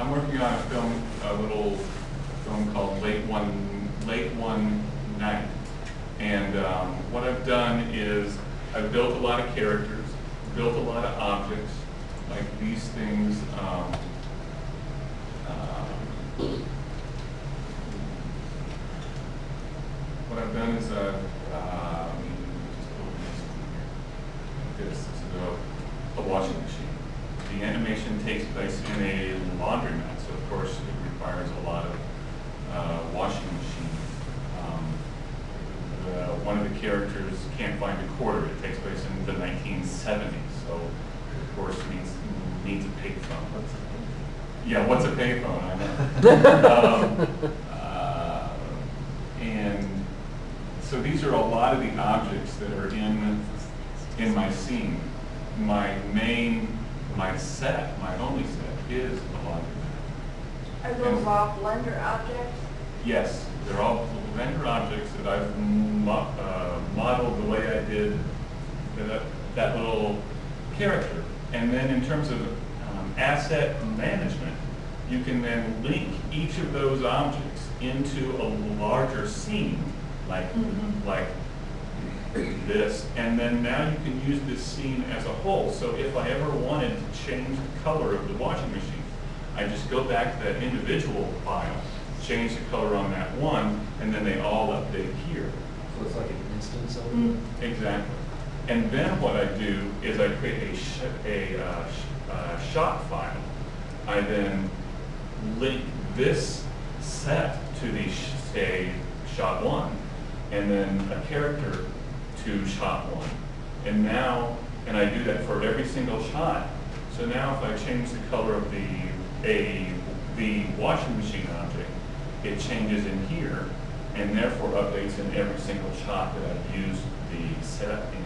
I'm working on a little film called Late One Night. And what I've done is I've built a lot of characters, built a lot of objects, like these things. What I've done is this is a washing machine. The animation takes place in a laundromat, so of course it requires a lot of washing machines. One of the characters can't find a quarter. It takes place in the 1970s, so of course needs a payphone. Yeah, what's a payphone? I know. And so these are a lot of the objects that are in my scene. My only set is the laundromat. Are those all Blender objects? Yes, they're all Blender objects that I've modeled the way I did that little character. And then in terms of asset management, you can then link each of those objects into a larger scene, like this, and then now you can use this scene as a whole. So if I ever wanted to change the color of the washing machine, I just go back to that individual file, change the color on that one, and then they all update here. So it's like an instance of it? Exactly. And then what I do is I create a shot file. I then link this set to the shot one, and then a character to shot one. And I do that for every single shot. So now if I change the color of the washing machine object, it changes in here, and therefore updates in every single shot that I've used the set in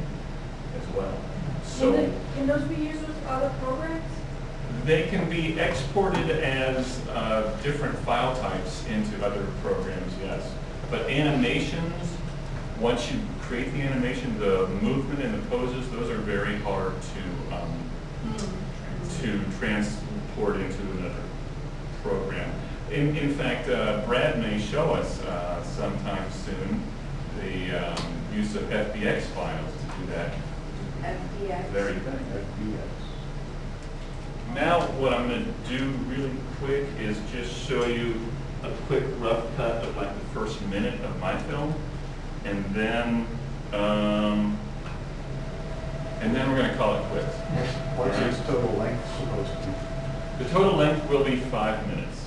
as well. So can those be used with other programs? they can be exported as different file types into other programs, yes. But animations, once you create the animation, the movement and the poses, those are very hard to transport into another program. In fact, Brad may show us sometime soon the use of FBX files to do that FBX. very thing. FBX. Now what I'm going to do really quick is just show you a quick rough cut of like the first minute of my film, and then we're going to call it quits. What's its total length supposed to be? The total length will be 5 minutes,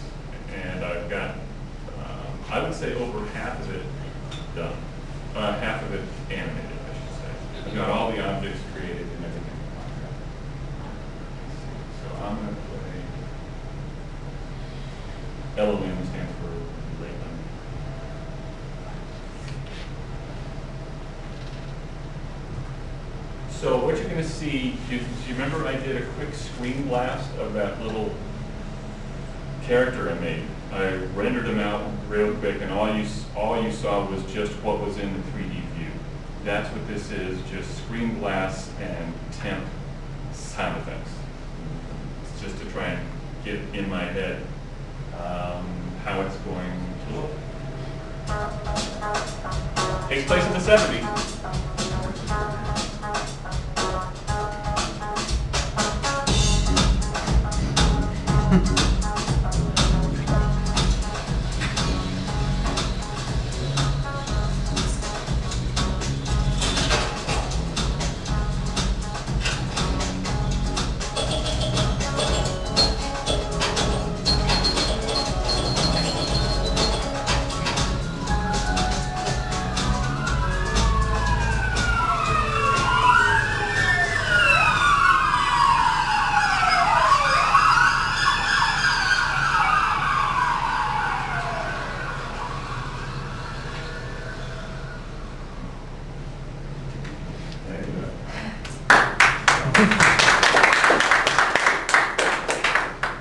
and I've got, I would say over half of it done. Half of it animated, I should say. I've got all the objects created and everything. So I'm going to play LOM stands for Leyland. So what you're going to see, do you remember I did a quick screen blast of that little character I made? I rendered him out real quick, and all you saw was just what was in the 3D view. That's what this is, just screen blasts and temp sound effects. It's just to try and get in my head how it's going to look. Takes place in the 70s.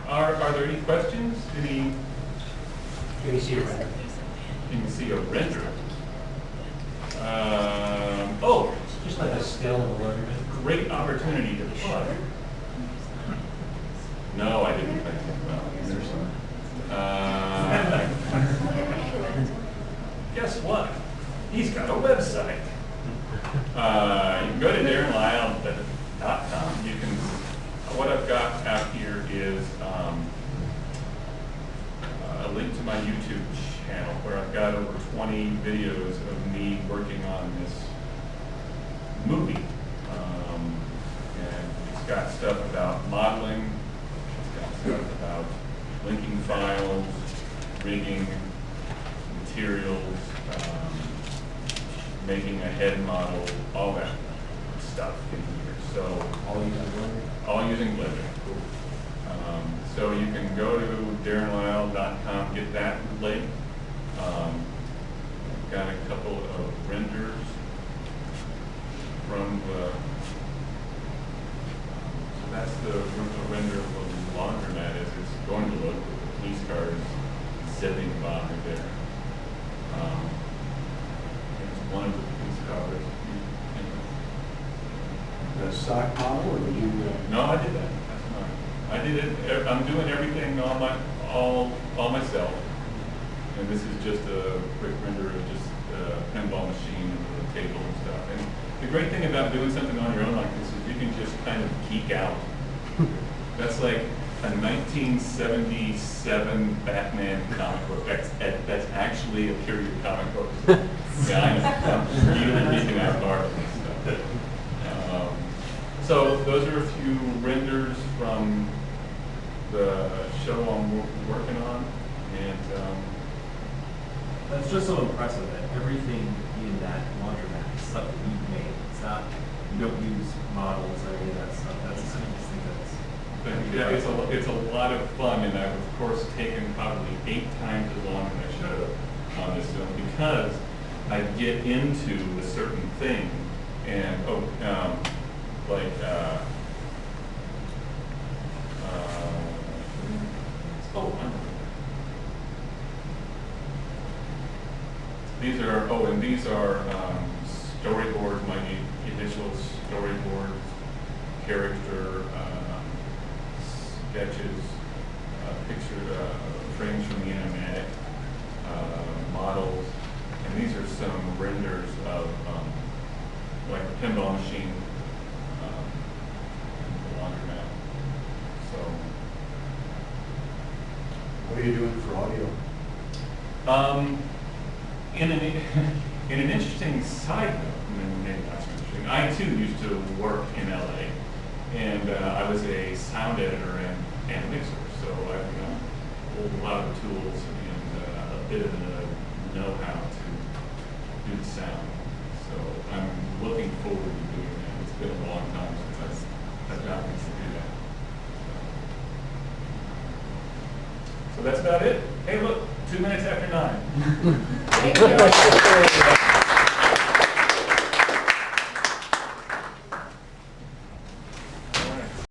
Are there any questions? Can you see a render? You can see a render. Oh, Just like a still in the living room. great opportunity to plug. No, I didn't think that. Well, there's some. He's got a website. You can go to DarrinLile.com. You can, what I've got out here is a link to my YouTube channel where I've got over 20 videos of me working on this movie. And it's got stuff about modeling, it's got stuff about linking files, rigging, materials, making a head model, all that stuff in here. So All you got, all using Blender. So you can go to DarrinLile.com, get that link. Got a couple of renders from the, so that's the render of the laundromat as it's going to look with the police cars zipping by there. It's one of the police cars. The stock model, or did you? No, I did that. That's mine. I did it. I'm doing everything all myself. And this is just a quick render of just a pinball machine and the table and stuff. And the great thing about doing something on your own like this is you can just kind of geek out. That's like a 1977 Batman comic book. That's actually a period comic book. Yeah, I'm really geeking out hard on this stuff. So those are a few renders from the show I'm working on, and That's just so impressive that everything in that laundromat is stuff that you've made. It's not, you don't use models or any of that stuff. That's the simplest thing that's. yeah, it's a lot of fun, and I've of course taken probably 8 times as long as I should have on this film because I get into a certain thing, and these are storyboards, my initial storyboards, character sketches, picture frames from the animatic, models, and these are some renders of like the pinball machine, the laundromat. So, What are you doing for audio? In an interesting side note, maybe not so interesting, I too used to work in LA, and I was a sound editor and mixer, so I've got a lot of tools and a bit of the know-how to do the sound. So I'm looking forward to doing that. It's been a long time since I've gotten to do that. So that's about it. Hey, look, 2 minutes after 9. Thank you.